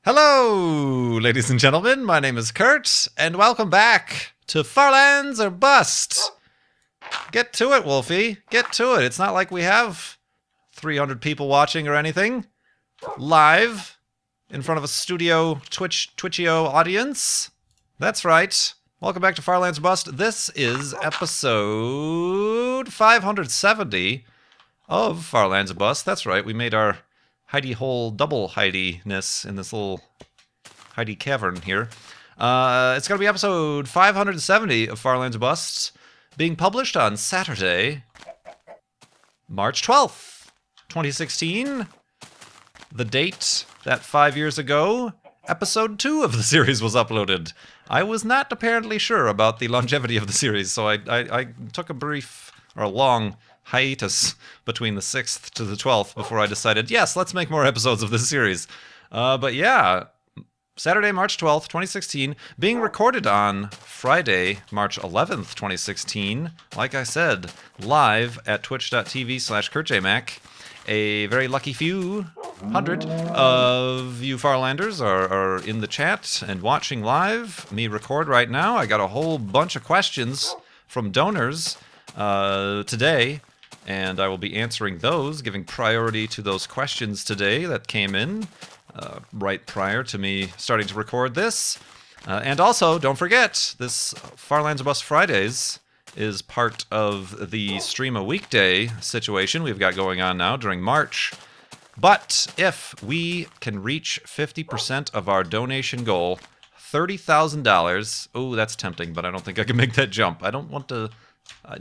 Hello, ladies and gentlemen. My name is Kurt, and welcome back to Farlands or Bust. Get to it, Wolfie. Get to it. It's not like we have 300 people watching or anything. Live in front of a studio Twitch-o audience. That's right. Welcome back to Farlands or Bust. This is episode 570 of Farlands or Bust. That's right. We made our hidey hole double hidey-ness in this little hidey cavern here. It's going to be episode 570 of Farlands or Bust, being published on Saturday, March 12th, 2016. The date that 5 years ago, episode 2 of the series was uploaded. I was not apparently sure about the longevity of the series, so I took a brief, or a long hiatus between the 6th to the 12th before I decided, yes, let's make more episodes of this series. But yeah, Saturday, March 12th, 2016, being recorded on Friday, March 11th, 2016. Like I said, live at twitch.tv/KurtJMac. A very lucky few hundred of you Farlanders are in the chat and watching live. Me record right now. I got a whole bunch of questions from donors today, and I will be answering those, giving priority to those questions today that came in right prior to me starting to record this. And also, don't forget, this Farlands or Bust Fridays is part of the Stream a Weekday situation we've got going on now during March. But if we can reach 50% of our donation goal, $30,000, oh, that's tempting, but I don't think I can make that jump. I don't want to...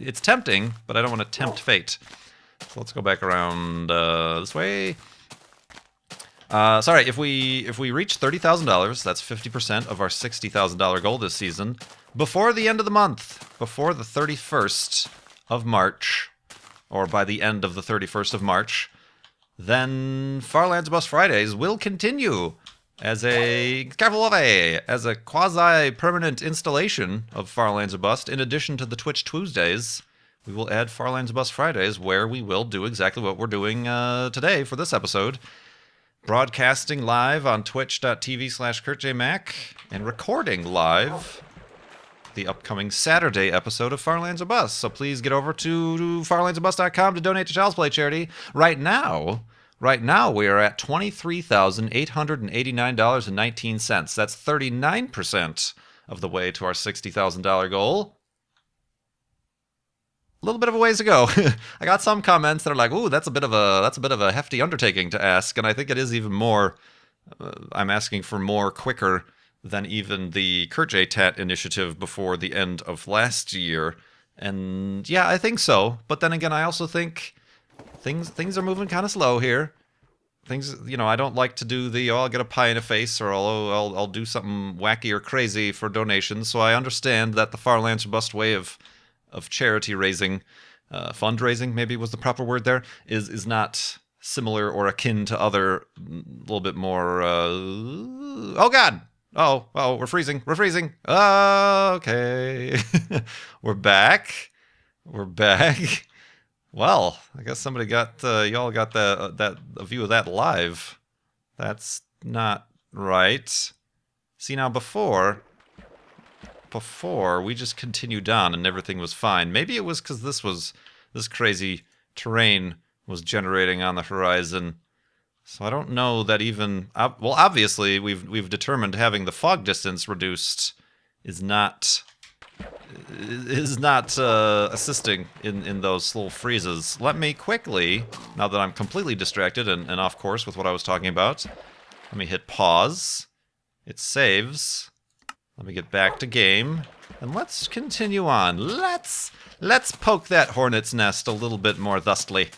it's tempting, but I don't want to tempt fate. So let's go back around this way. Sorry, if we reach $30,000, that's 50% of our $60,000 goal this season, before the end of the month, before the 31st of March, or by the end of the 31st of March, then Farlands or Bust Fridays will continue as a quasi-permanent installation of Farlands or Bust. In addition to the Twitch Tuesdays, we will add Farlands or Bust Fridays, where we will do exactly what we're doing today for this episode. Broadcasting live on twitch.tv/KurtJMac and recording live the upcoming Saturday episode of Farlands or Bust. So please get over to farlandsorbust.com to donate to Child's Play charity. Right now we are at $23,889.19. That's 39% of the way to our $60,000 goal. A little bit of a ways to go. I got some comments that are like, "Ooh, that's a bit of a hefty undertaking to ask," and I think it is even more. I'm asking for more quicker than even the KurtJTat initiative before the end of last year. And yeah, I think so. But then again, I also think things are moving kind of slow here. Things, I don't like to do the, I'll get a pie in the face, or I'll do something wacky or crazy for donations. So I understand that the Farlands or Bust way of charity raising, fundraising maybe was the proper word there, is not similar or akin to other, little bit more, oh God! Oh, we're freezing. Okay. We're back. Well, I guess somebody got, y'all got a view of that live. That's not right. See, now before we just continued on and everything was fine. Maybe it was because this crazy terrain was generating on the horizon. So I don't know that even... well, obviously, we've determined having the fog distance reduced is not assisting in those little freezes. Let me quickly, now that I'm completely distracted and off course with what I was talking about, let me hit pause. It saves. Let me get back to game, and let's continue on. Let's poke that hornet's nest a little bit more thusly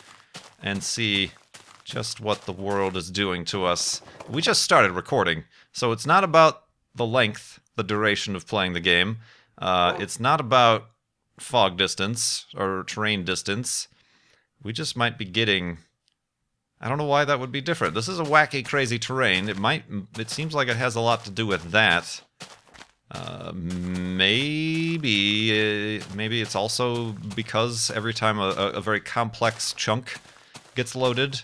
and see just what the world is doing to us. We just started recording, so it's not about the length, the duration of playing the game. It's not about fog distance or terrain distance. We just might be getting... I don't know why that would be different. This is a wacky, crazy terrain. It seems like it has a lot to do with that. Maybe it's also because every time a very complex chunk gets loaded,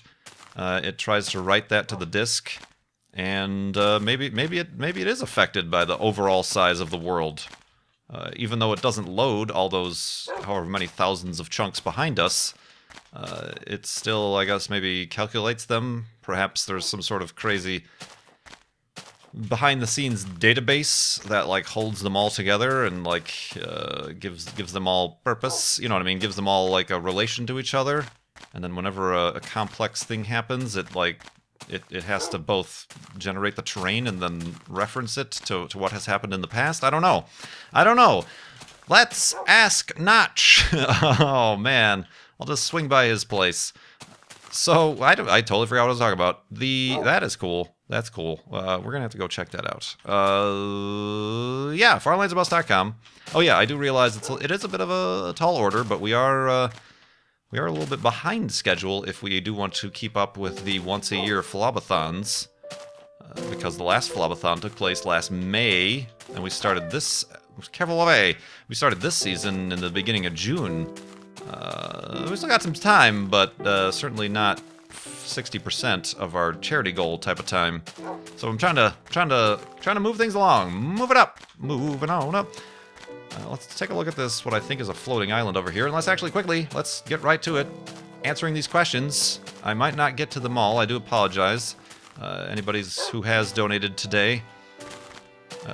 it tries to write that to the disk, and maybe it is affected by the overall size of the world. Even though it doesn't load all those however many thousands of chunks behind us, it still, I guess, maybe calculates them. Perhaps there's some sort of crazy behind-the-scenes database that like holds them all together and like gives them all purpose. You know what I mean? Gives them all like a relation to each other. And then whenever a complex thing happens, it like it has to both generate the terrain and then reference it to what has happened in the past. I don't know. Let's ask Notch. Oh man, I'll just swing by his place. So I totally forgot what I was talking about. That is cool. That's cool. We're gonna have to go check that out. Yeah, farlandserbust.com. Oh yeah, I do realize it is a bit of a tall order, but we are a little bit behind schedule if we do want to keep up with the once-a-year Flobathons, because the last Flobathon took place last May, and we started this. Careful away. We started this season in the beginning of June. We still got some time, but certainly not 60% of our charity goal type of time. So I'm trying to move things along, move it up, moving on up. Let's take a look at this, what I think is a floating island over here. And let's get right to it. Answering these questions. I might not get to them all. I do apologize. Anybody who has donated today,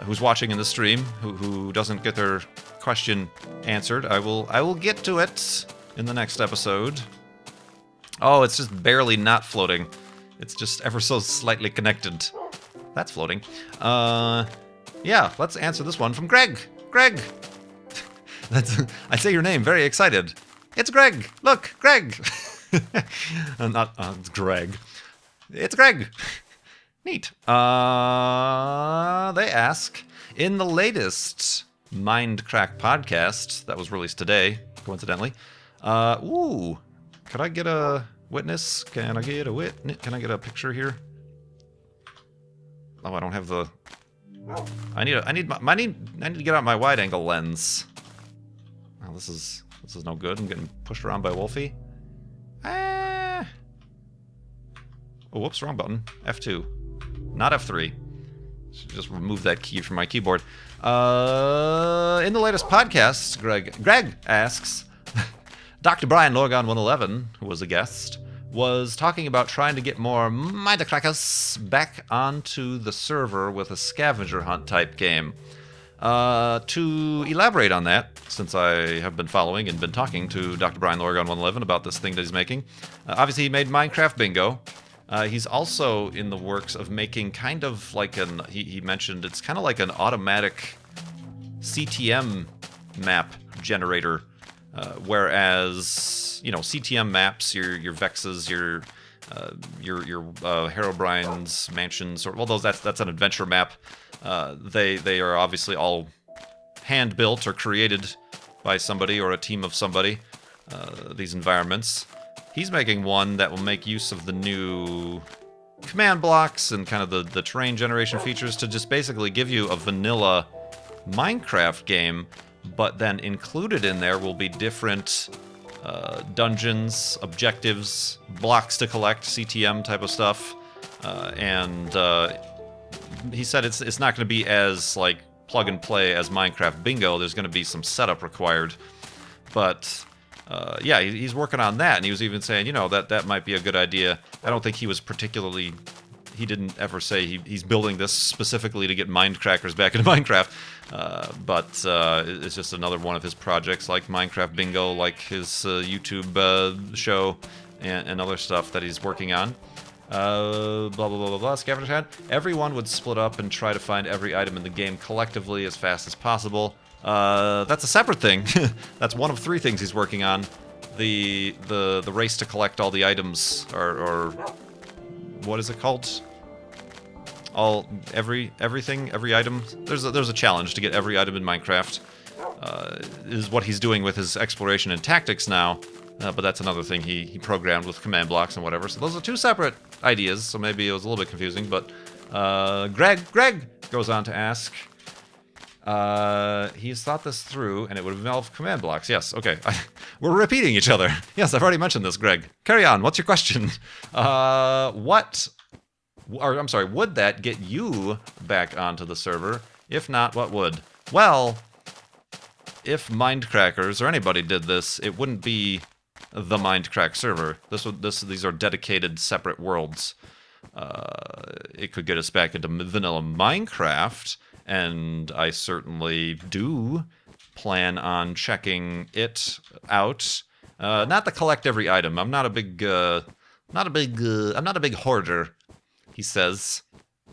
who's watching in the stream, who doesn't get their question answered, I will get to it in the next episode. Oh, it's just barely not floating. It's just ever so slightly connected. That's floating. Yeah, let's answer this one from Greg. Greg! I say your name very excited. It's Greg! Look, Greg! It's Greg. It's Greg! Neat. They ask, in the latest Mindcrack podcast that was released today, coincidentally, could I get a witness? Can I get a picture here? Oh, I don't have the... I need to get out my wide angle lens. Oh, this is no good. I'm getting pushed around by Wolfie. Oh, whoops, wrong button. F2, not F3. Should just remove that key from my keyboard. In the latest podcast, Greg asks, Dr. Brian Lorgon 111, who was a guest, was talking about trying to get more Mindcrackers back onto the server with a scavenger hunt type game. To elaborate on that, since I have been following and been talking to Dr. Brian Lorgon 111 about this thing that he's making, obviously he made Minecraft Bingo. He's also in the works of making kind of like he mentioned it's kind of like an automatic CTM map generator. Whereas, you know, CTM maps, your Vexes, your Herobrine's mansions, or well, that's an adventure map. They are obviously all hand built or created by somebody or a team of somebody. These environments. He's making one that will make use of the new command blocks and kind of the terrain generation features to just basically give you a vanilla Minecraft game. But then included in there will be different dungeons, objectives, blocks to collect, CTM type of stuff. And he said it's not going to be as like plug and play as Minecraft Bingo. There's going to be some setup required. But yeah, he's working on that. And he was even saying, you know, that might be a good idea. I don't think he was particularly... He didn't ever say he's building this specifically to get Mindcrackers back into Minecraft, but it's just another one of his projects, like Minecraft Bingo, like his YouTube show, and other stuff that he's working on. Blah, blah, blah, blah, blah. Scavenger hunt. Everyone would split up and try to find every item in the game collectively as fast as possible. That's a separate thing. That's one of 3 things he's working on. The race to collect all the items, or what is it called? Every item. There's a challenge to get every item in Minecraft. Is what he's doing with his exploration and tactics now. But that's another thing he programmed with command blocks and whatever. So those are 2 separate ideas. So maybe it was a little bit confusing. But Greg goes on to ask. He's thought this through, and it would involve command blocks. Yes, okay. We're repeating each other. Yes, I've already mentioned this, Greg. Carry on. What's your question? or I'm sorry, would that get you back onto the server? If not, what would? Well, if Mindcrackers or anybody did this, it wouldn't be the Mindcrack server. These are dedicated, separate worlds. It could get us back into vanilla Minecraft, and I certainly do plan on checking it out. Not to collect every item. I'm not a big hoarder, he says,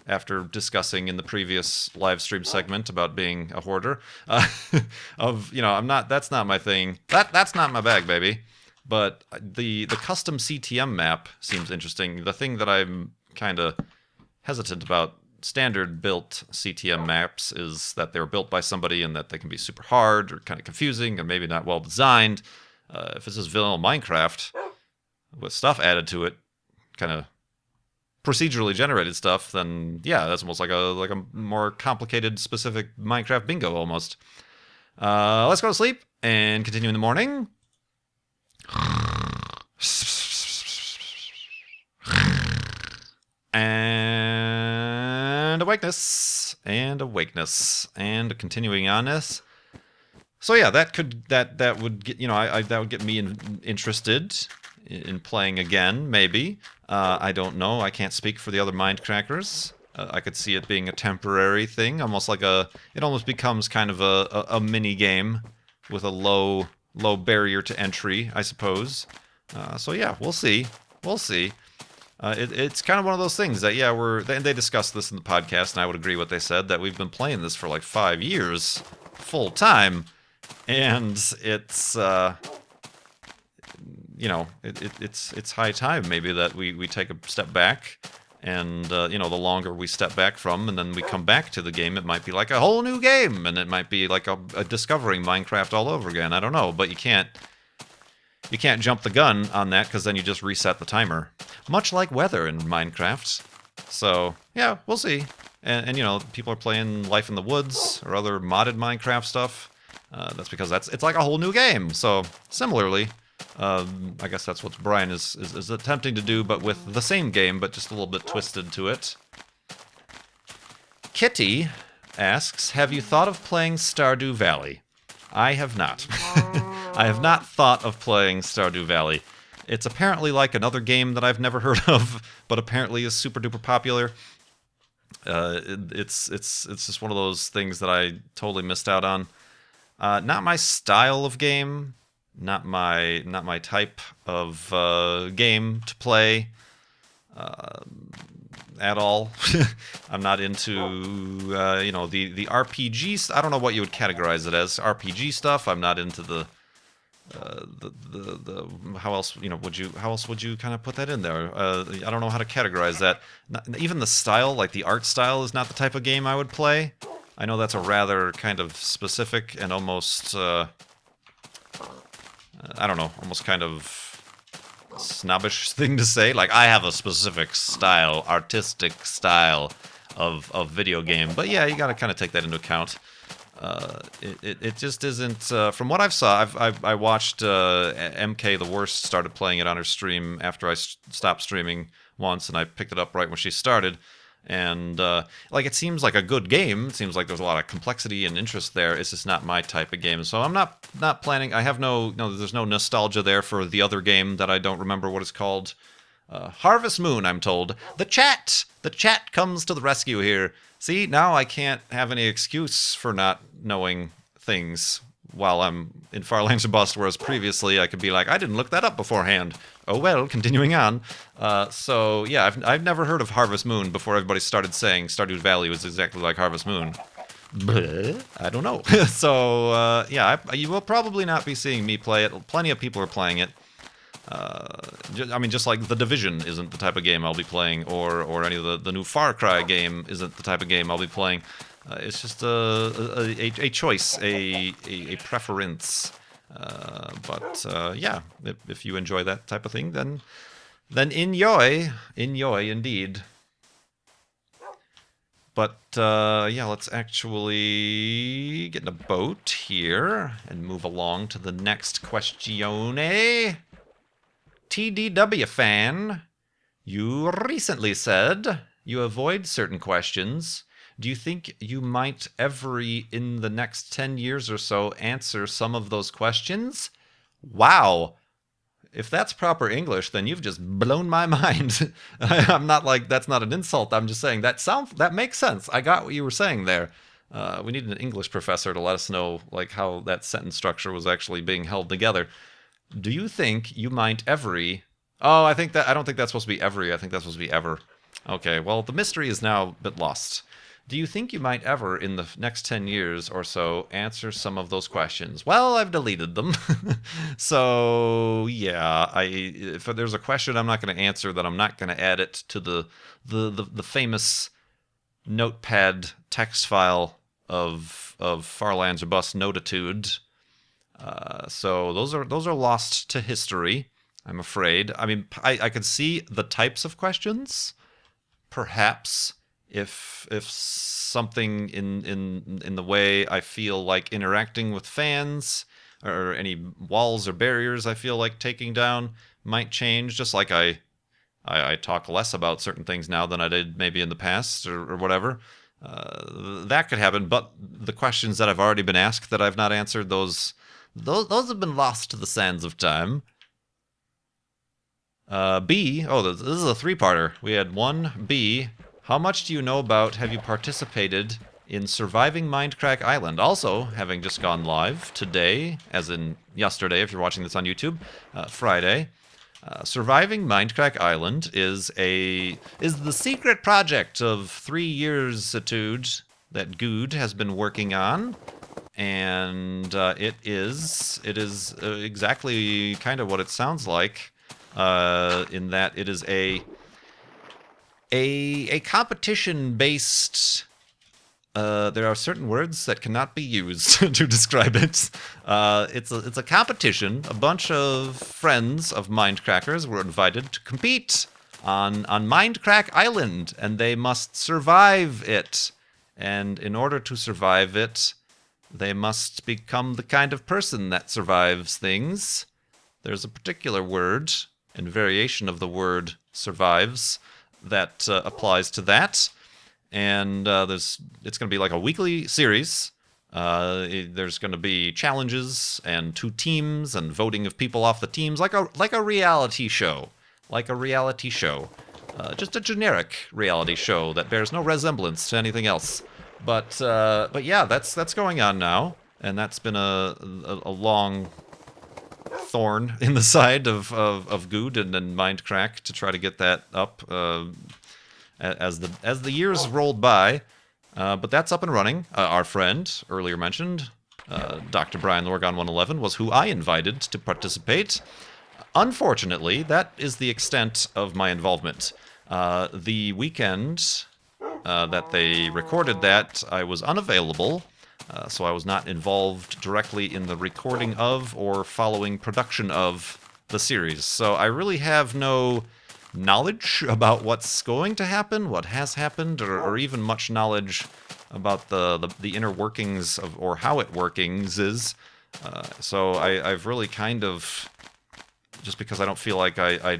after discussing in the previous live stream segment about being a hoarder. That's not my thing. That's not my bag, baby. But the custom CTM map seems interesting. The thing that I'm kind of hesitant about standard built CTM maps is that they're built by somebody and that they can be super hard or kind of confusing and maybe not well designed. If this is vanilla Minecraft with stuff added to it, kind of procedurally generated stuff, then yeah, that's almost like a more complicated, specific Minecraft bingo almost. Let's go to sleep and continue in the morning. And awakeness, and continuing on this. So yeah, that would get that would get me interested in playing again, maybe. I don't know. I can't speak for the other Mindcrackers. I could see it being a temporary thing, almost like it almost becomes kind of a mini game with a low barrier to entry, I suppose. So yeah, we'll see. It's kind of one of those things that they discussed this in the podcast, and I would agree what they said, that we've been playing this for like 5 years full time, and it's it's high time maybe that we take a step back, and the longer we step back from and then we come back to the game, it might be like a whole new game, and it might be like a discovering Minecraft all over again. I don't know, but you can't jump the gun on that, because then you just reset the timer, much like weather in Minecraft. So yeah, we'll see. And people are playing Life in the Woods or other modded Minecraft stuff. That's because it's like a whole new game. So similarly, I guess that's what Brian is attempting to do, but with the same game, but just a little bit twisted to it. Kitty asks, have you thought of playing Stardew Valley? I have not. I have not thought of playing Stardew Valley. It's apparently like another game that I've never heard of, but apparently is super duper popular. It's just one of those things that I totally missed out on. Not my style of game, not my type of game to play at all. I'm not into the RPG. I don't know what you would categorize it as, RPG stuff. I'm not into the how else would you kind of put that in there? I don't know how to categorize that. Even the style, like the art style, is not the type of game I would play. I know that's a rather kind of specific and almost I don't know, almost kind of snobbish thing to say. Like, I have a specific style, artistic style of video game. But yeah, you got to kind of take that into account. It just isn't. From what I've saw, I watched MK the Worst started playing it on her stream after I stopped streaming once, and I picked it up right when she started. And it seems like a good game. It seems like there's a lot of complexity and interest there. It's just not my type of game. So I'm not planning. I have there's no nostalgia there for the other game that I don't remember what it's called. Harvest Moon, I'm told. The chat comes to the rescue here. See, now I can't have any excuse for not knowing things while I'm in Farlands or Bust, whereas previously I could be like, I didn't look that up beforehand. Oh well, continuing on. So yeah, I've never heard of Harvest Moon before everybody started saying Stardew Valley was exactly like Harvest Moon. But I don't know. So yeah, you will probably not be seeing me play it. Plenty of people are playing it. Just like The Division isn't the type of game I'll be playing, or any of the new Far Cry game isn't the type of game I'll be playing. It's just a choice, a preference. But yeah, if you enjoy that type of thing, then enjoy indeed. But yeah, let's actually get in a boat here and move along to the next questione. TDW fan, you recently said You avoid certain questions. Do you think you might ever, in the next 10 years or so, answer some of those questions? Wow. If that's proper English, then you've just blown my mind. I'm not like, that's not an insult. I'm just saying that makes sense. I got what you were saying there. We need an English professor to let us know like how that sentence structure was actually being held together. Do you think you might every... Oh, I don't think that's supposed to be every. I think that's supposed to be ever. Okay, well, the mystery is now a bit lost. Do you think you might ever, in the next 10 years or so, answer some of those questions? Well, I've deleted them. So, yeah, if there's a question I'm not going to answer, then I'm not going to add it to the famous notepad text file of Farlands or Bust Notitude. So those are lost to history, I'm afraid. I mean, I could see the types of questions, perhaps. If something in the way I feel like interacting with fans or any walls or barriers I feel like taking down might change, just like I talk less about certain things now than I did maybe in the past or whatever. That could happen, but the questions that I've already been asked that I've not answered, those have been lost to the sands of time. B, this is a three-parter. We had 1B. How much do you know about, have you participated in Surviving Mindcrack Island? Also, having just gone live today, as in yesterday if you're watching this on YouTube, Friday. Surviving Mindcrack Island is the secret project of 3 years that Good has been working on. And it is exactly kind of what it sounds like, in that it is a competition-based... there are certain words that cannot be used to describe it. It's a competition. A bunch of friends of Mindcrackers were invited to compete on Mindcrack Island, and they must survive it. And in order to survive it, they must become the kind of person that survives things. There's a particular word, and variation of the word survives, that applies to that. And it's going to be like a weekly series. There's going to be challenges and 2 teams and voting of people off the teams, like a reality show. Like a reality show. Just a generic reality show that bears no resemblance to anything else. But yeah, that's going on now, and that's been a long thorn in the side of Good and Mindcrack to try to get that up as the years rolled by. But that's up and running. Our friend earlier mentioned, Dr. Brian Lorgon 111, was who I invited to participate. Unfortunately, that is the extent of my involvement. The weekend that they recorded that, I was unavailable, so I was not involved directly in the recording of or following production of the series. So I really have no knowledge about what's going to happen, what has happened, or even much knowledge about the inner workings of, or how it workings is. So I've really kind of, just because I don't feel like I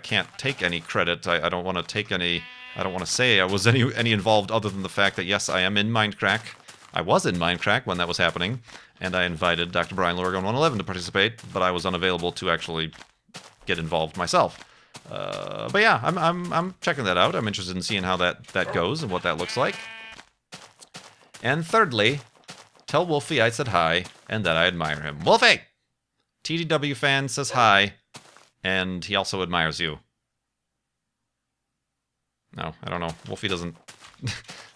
can't take any credit. I don't want to take any. I don't want to say I was any involved other than the fact that yes, I am in Mindcrack. I was in Mindcrack when that was happening, and I invited Dr. Brian Lorgon 111 to participate, but I was unavailable to actually get involved myself. But yeah, I'm checking that out. I'm interested in seeing how that goes and what that looks like. And thirdly, tell Wolfie I said hi and that I admire him. Wolfie! TDW fan says hi, and he also admires you. No, I don't know. Wolfie doesn't...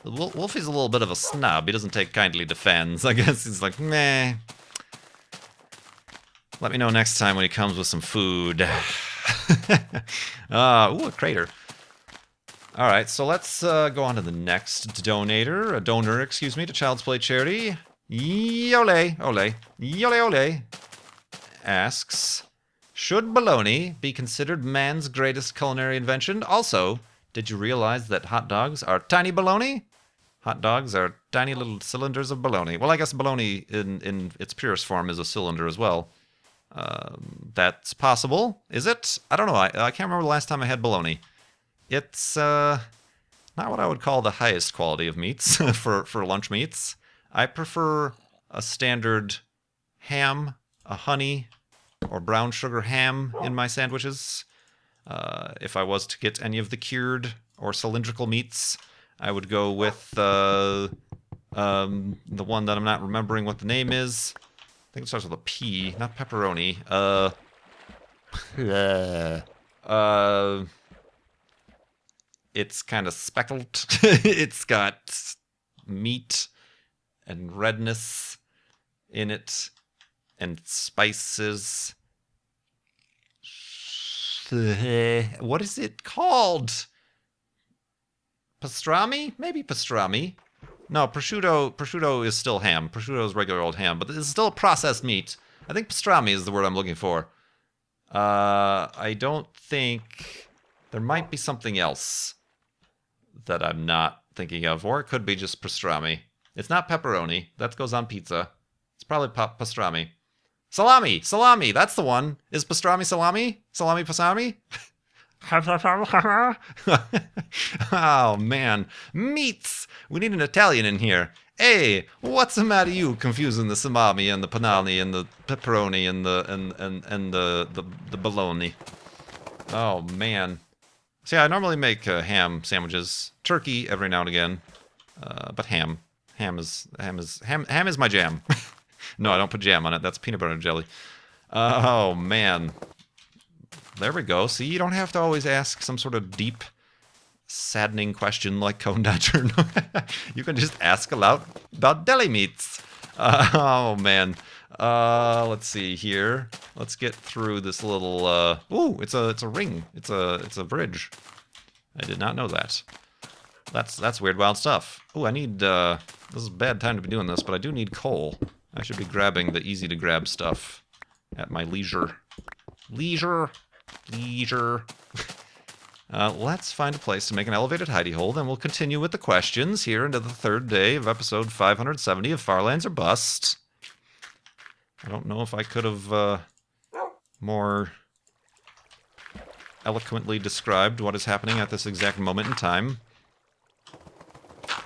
Wolfie's a little bit of a snob. He doesn't take kindly to fans. I guess he's like, meh. Let me know next time when he comes with some food. Ooh, a crater. Alright, so let's go on to the next donor, excuse me, to Child's Play Charity. Yole, ole, yole, ole, asks, should bologna be considered man's greatest culinary invention? Also, did you realize that hot dogs are tiny bologna? Hot dogs are tiny little cylinders of bologna. Well, I guess bologna in its purest form is a cylinder as well. That's possible. Is it? I don't know. I can't remember the last time I had bologna. It's not what I would call the highest quality of meats for lunch meats. I prefer a standard ham, a honey, or brown sugar ham in my sandwiches. If I was to get any of the cured or cylindrical meats, I would go with the one that I'm not remembering what the name is. I think it starts with a P, not pepperoni. It's kind of speckled. It's got meat and redness in it and spices. What is it called? Pastrami? Maybe pastrami. No, prosciutto is still ham. Prosciutto is regular old ham, but this is still a processed meat. I think pastrami is the word I'm looking for. I don't think... There might be something else that I'm not thinking of, or it could be just pastrami. It's not pepperoni. That goes on pizza. It's probably pastrami. Salami! Salami! That's the one! Is pastrami salami? Salami pastrami? Oh, man. Meats! We need an Italian in here. Hey, what's the matter you confusing the salami and the panani and the pepperoni and the bologna? Oh, man. See, I normally make ham sandwiches. Turkey every now and again. But ham. Ham is my jam. No, I don't put jam on it. That's peanut butter and jelly. Oh, man. There we go. See, you don't have to always ask some sort of deep, saddening question like Cone Dodger. You can just ask about deli meats. Oh, man. Let's see here. Let's get through this little... Ooh, it's a ring. It's a bridge. I did not know that. That's weird, wild stuff. Ooh, I need... This is a bad time to be doing this, but I do need coal. I should be grabbing the easy-to-grab stuff at my leisure. Leisure. Let's find a place to make an elevated hidey hole, then we'll continue with the questions here into the third day of episode 570 of Farlands or Bust. I don't know if I could have more eloquently described what is happening at this exact moment in time.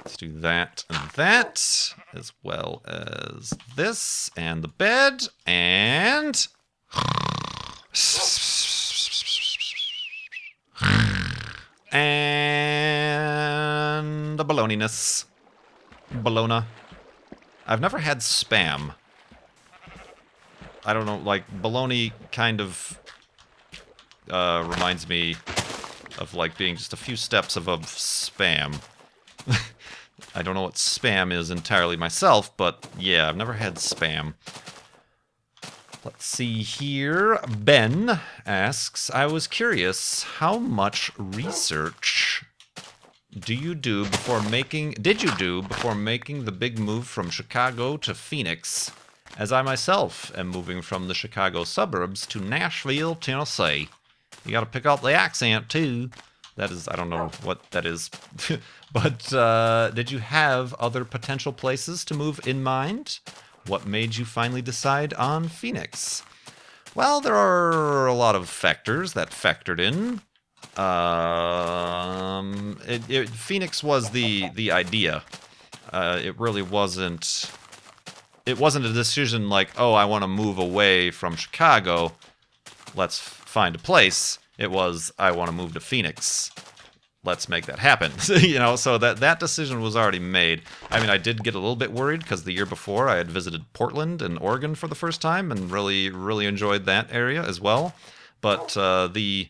Let's do that and that, as well as this, and the bed, and... And the bologniness. Bologna. I've never had Spam. I don't know, like, bologna kind of reminds me of, like, being just a few steps above Spam. I don't know what Spam is entirely myself, but yeah, I've never had Spam. Let's see here. Ben asks, I was curious, how much research did you do before making the big move from Chicago to Phoenix, as I myself am moving from the Chicago suburbs to Nashville, Tennessee? You gotta pick up the accent, too. That is, I don't know what that is. But did you have other potential places to move in mind? What made you finally decide on Phoenix? Well, there are a lot of factors that factored in. Phoenix was the idea. It really wasn't... It wasn't a decision like, oh, I want to move away from Chicago. Let's find a place. It was, I want to move to Phoenix. Let's make that happen. You know, so that decision was already made. I mean, I did get a little bit worried because the year before I had visited Portland and Oregon for the first time and really, really enjoyed that area as well. But the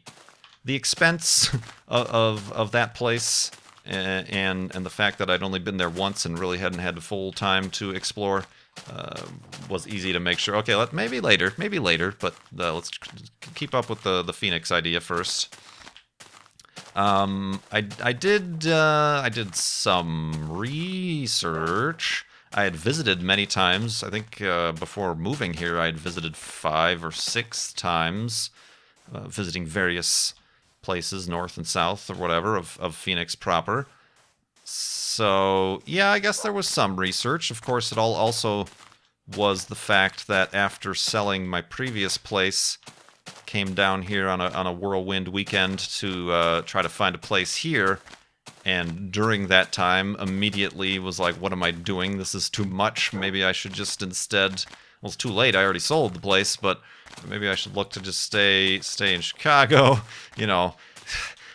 expense of that place and the fact that I'd only been there once and really hadn't had the full time to explore was easy to make sure. Okay, maybe later, but let's keep up with the Phoenix idea first. I did some research. I had visited many times. I think before moving here, I had visited 5 or 6 times, visiting various places, north and south or whatever, of Phoenix proper. So, yeah, I guess there was some research. Of course, it all also was the fact that after selling my previous place, came down here on a whirlwind weekend to try to find a place here. And during that time, immediately was like, what am I doing? This is too much. Maybe I should just instead... Well, it's too late. I already sold the place, but maybe I should look to just stay in Chicago. You know,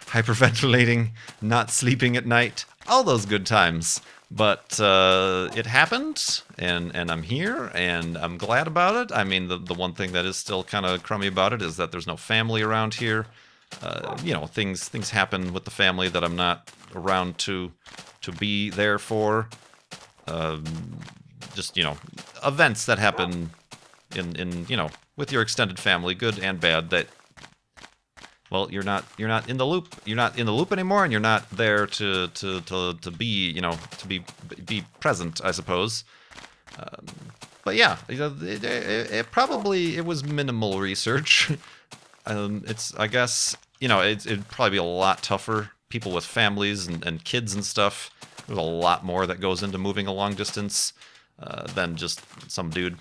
hyperventilating, not sleeping at night. All those good times. But it happened, and I'm here, and I'm glad about it. I mean, the one thing that is still kind of crummy about it is that there's no family around here. You know, things happen with the family that I'm not around to be there for. Just, you know, events that happen in you know, with your extended family, good and bad, that, well, you're not in the loop. You're not in the loop anymore, and you're not there to be, you know, to be present, I suppose. But yeah, it probably, it was minimal research. It's, I guess, you know, it'd probably be a lot tougher. People with families and kids and stuff. There's a lot more that goes into moving a long distance than just some dude.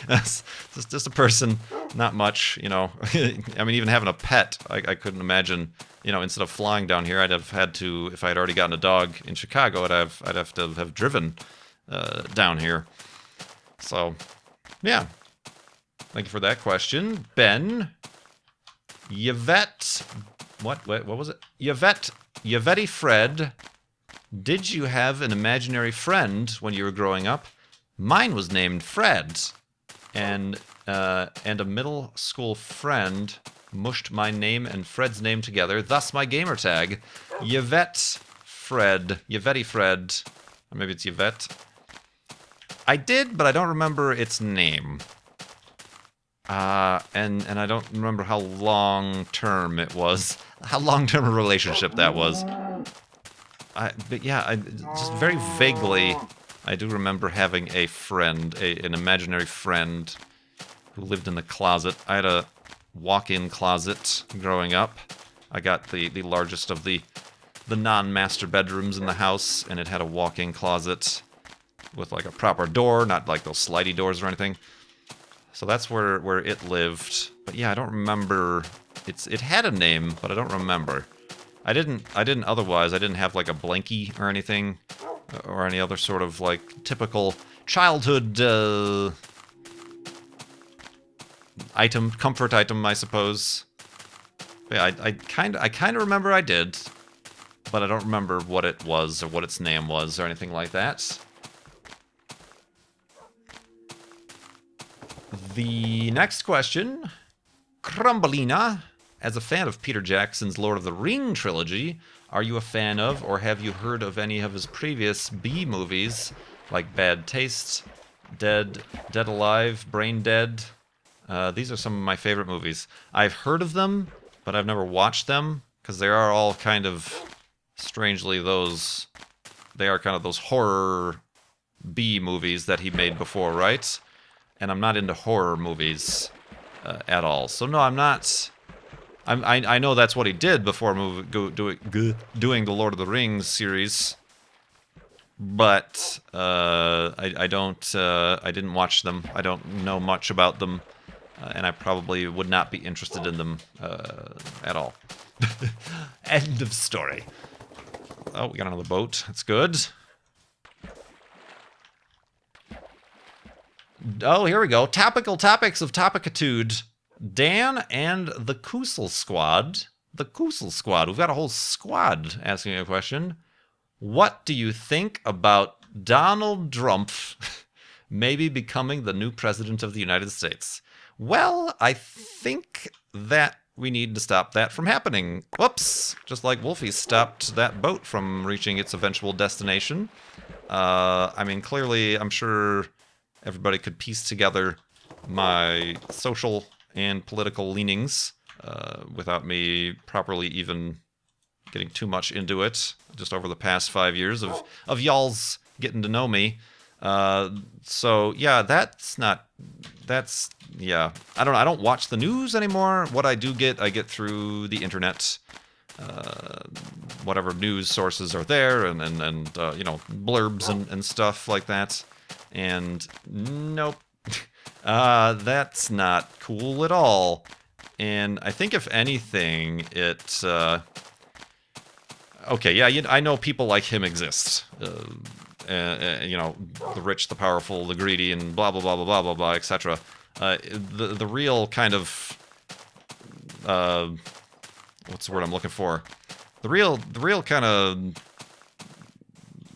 That's just a person, not much, you know. I mean, even having a pet, I couldn't imagine, you know, instead of flying down here, I'd have had to, if I had already gotten a dog in Chicago, I'd have to have driven down here. So, yeah. Thank you for that question. Ben, Yvette, what was it? Yvette Fred, did you have an imaginary friend when you were growing up? Mine was named Fred, and a middle school friend mushed my name and Fred's name together, thus my gamer tag. Yvette Fred, or maybe it's Yvette. I did, but I don't remember its name. And I don't remember how long-term it was, how long-term a relationship that was. But yeah, just very vaguely, I do remember having a friend, an imaginary friend who lived in the closet. I had a walk-in closet growing up. I got the largest of the non-master bedrooms in the house, and it had a walk-in closet with like a proper door, not like those slidey doors or anything. So that's where it lived. But yeah, I don't remember. It had a name, but I don't remember. I didn't otherwise. I didn't have like a blankie or anything, or any other sort of like typical childhood item, comfort item, I suppose. But yeah, I kind of remember I did, but I don't remember what it was or what its name was or anything like that. The next question, Crumbelina. As a fan of Peter Jackson's Lord of the Ring trilogy, are you a fan of or have you heard of any of his previous B movies, like Bad Taste, Dead Alive, Brain Dead? These are some of my favorite movies. I've heard of them, but I've never watched them, because they are all kind of, strangely, they are kind of those horror B movies that he made before, right? And I'm not into horror movies at all. So no, I'm not... I know that's what he did before doing the Lord of the Rings series, but I didn't watch them. I don't know much about them, and I probably would not be interested in them at all. End of story. Oh, we got another boat. That's good. Oh, here we go. Topical topics of Topicitude. Dan and the Koosel Squad. The Koosel Squad. We've got a whole squad asking a question. What do you think about Donald Trump maybe becoming the new president of the United States? Well, I think that we need to stop that from happening. Whoops! Just like Wolfie stopped that boat from reaching its eventual destination. I mean, clearly, I'm sure everybody could piece together my social and political leanings without me properly even getting too much into it, just over the past 5 years of y'all's getting to know me. So yeah, I don't watch the news anymore. What I do get, I get through the internet. Whatever news sources are there, and you know, blurbs and stuff like that. And nope. That's not cool at all. And I think if anything, it... okay, yeah, I know people like him exist. You know, the rich, the powerful, the greedy, and blah, blah, blah, blah, blah, blah, blah, etc. The real kind of... what's the word I'm looking for? The real kind of...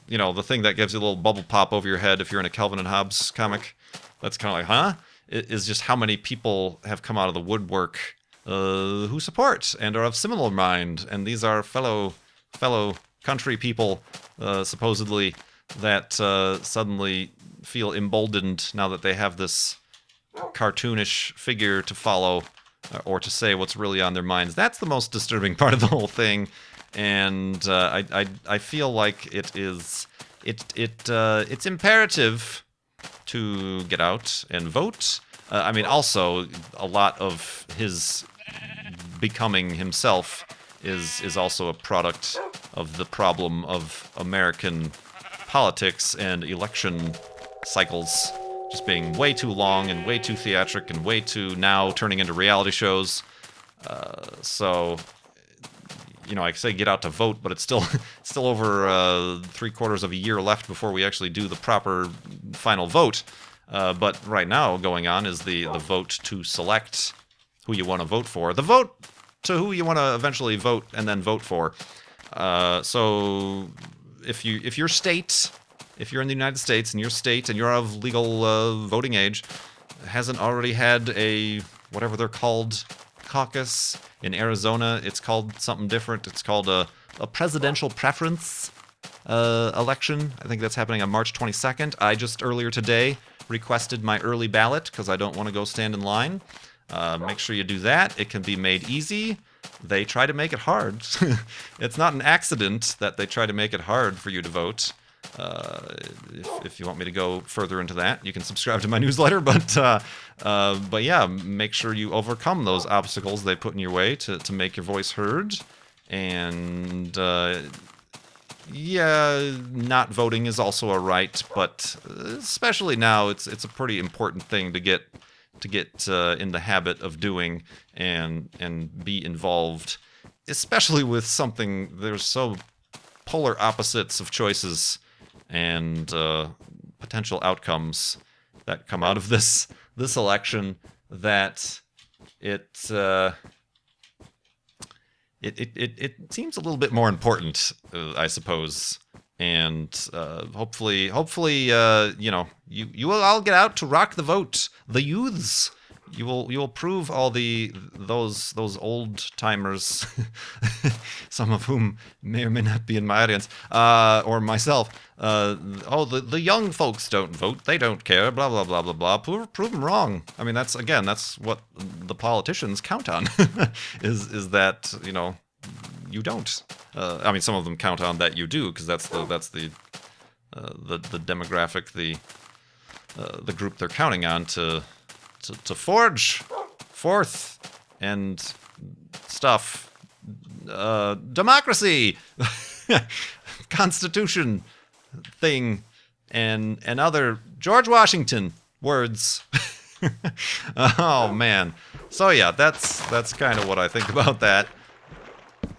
You know, the thing that gives you a little bubble pop over your head if you're in a Calvin and Hobbes comic. That's kind of like, huh? It is just how many people have come out of the woodwork who support and are of similar mind. And these are fellow country people, supposedly, that suddenly feel emboldened now that they have this cartoonish figure to follow or to say what's really on their minds. That's the most disturbing part of the whole thing. And I feel like it's imperative to get out and vote. I mean, also a lot of his becoming himself is also a product of the problem of American politics and election cycles just being way too long and way too theatric and way too now turning into reality shows. So. You know, I say get out to vote, but it's still over 3/4 of a year left before we actually do the proper final vote. But right now going on is the vote to select who you want to vote for. The vote to who you want to eventually vote and then vote for. So if your state, if you're in the United States and your state and you're of legal voting age, hasn't already had a whatever they're called caucus. In Arizona, it's called something different. It's called a presidential preference election. I think that's happening on March 22nd. I just earlier today requested my early ballot because I don't want to go stand in line. Make sure you do that. It can be made easy. They try to make it hard. It's not an accident that they try to make it hard for you to vote. If you want me to go further into that, you can subscribe to my newsletter. But yeah, make sure you overcome those obstacles they put in your way to make your voice heard. And yeah, not voting is also a right, but especially now, it's a pretty important thing to get in the habit of doing and be involved, especially with something. There's so polar opposites of choices and potential outcomes that come out of this election that it seems a little bit more important, I suppose. And hopefully, you know, you will all get out to rock the vote, the youths. You will prove all those old timers, some of whom may or may not be in my audience, or myself. The young folks don't vote. They don't care. Blah blah blah blah blah. Prove them wrong. I mean, that's what the politicians count on, is that, you know, you don't. I mean, some of them count on that you do, because that's the demographic, the group they're counting on to forge forth and stuff. Democracy, Constitution thing, and other George Washington words. Oh man. So yeah, that's kind of what I think about that.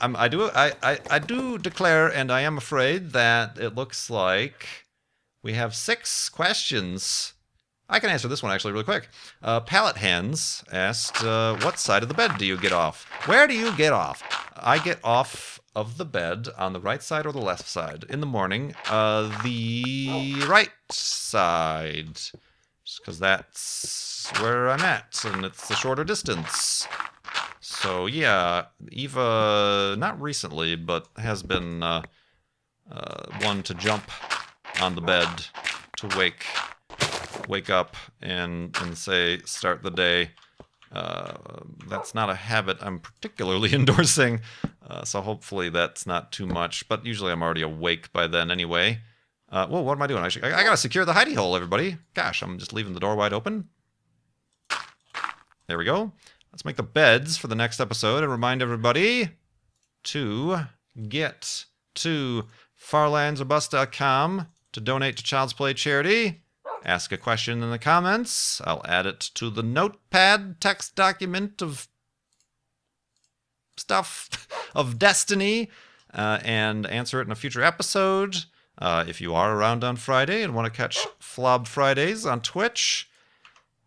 I do declare, and I am afraid that it looks like we have 6 questions. I can answer this one actually really quick. Pallet Hands asked, what side of the bed do you get off? Where do you get off? I get off of the bed on the right side or the left side. In the morning, the right side, because that's where I'm at, and it's a shorter distance. So yeah, Eva, not recently, but has been one to jump on the bed to wake up and say, start the day. That's not a habit I'm particularly endorsing, so hopefully that's not too much, but usually I'm already awake by then anyway. Whoa, what am I doing? I gotta secure the hidey hole, everybody. Gosh, I'm just leaving the door wide open. There we go. Let's make the beds for the next episode and remind everybody to get to farlandsorbust.com to donate to Child's Play charity. Ask a question in the comments. I'll add it to the notepad text document of stuff of destiny and answer it in a future episode. If you are around on Friday and want to catch Flob Fridays on Twitch,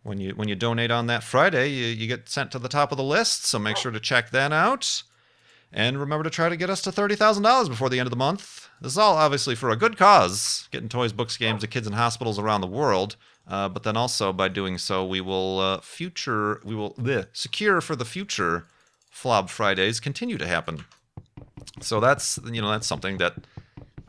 when you donate on that Friday, you get sent to the top of the list, so make sure to check that out. And remember to try to get us to $30,000 before the end of the month. This is all obviously for a good cause, getting toys, books, games to kids in hospitals around the world. But then also by doing so, we will secure for the future Flob Fridays continue to happen. So that's something that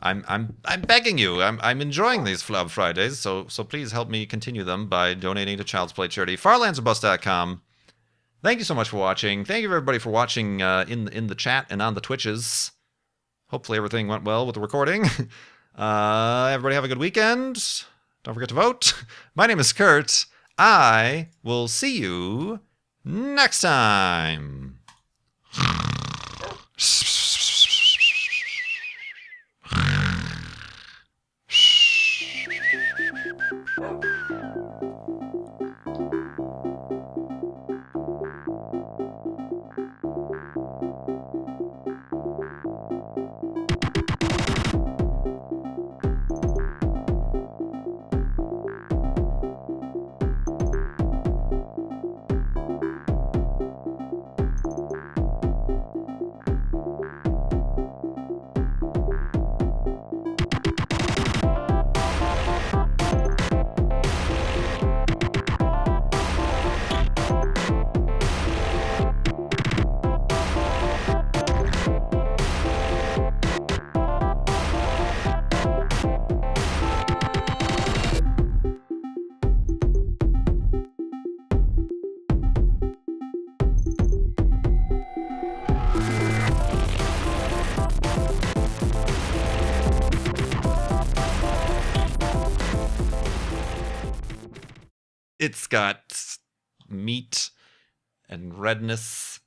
I'm begging you. I'm enjoying these Flob Fridays. So please help me continue them by donating to Child's Play charity farlandsorbust.com. Thank you so much for watching. Thank you everybody for watching in the chat and on the Twitches. Hopefully everything went well with the recording. Everybody have a good weekend. Don't forget to vote. My name is Kurt. I will see you next time. It's got meat and redness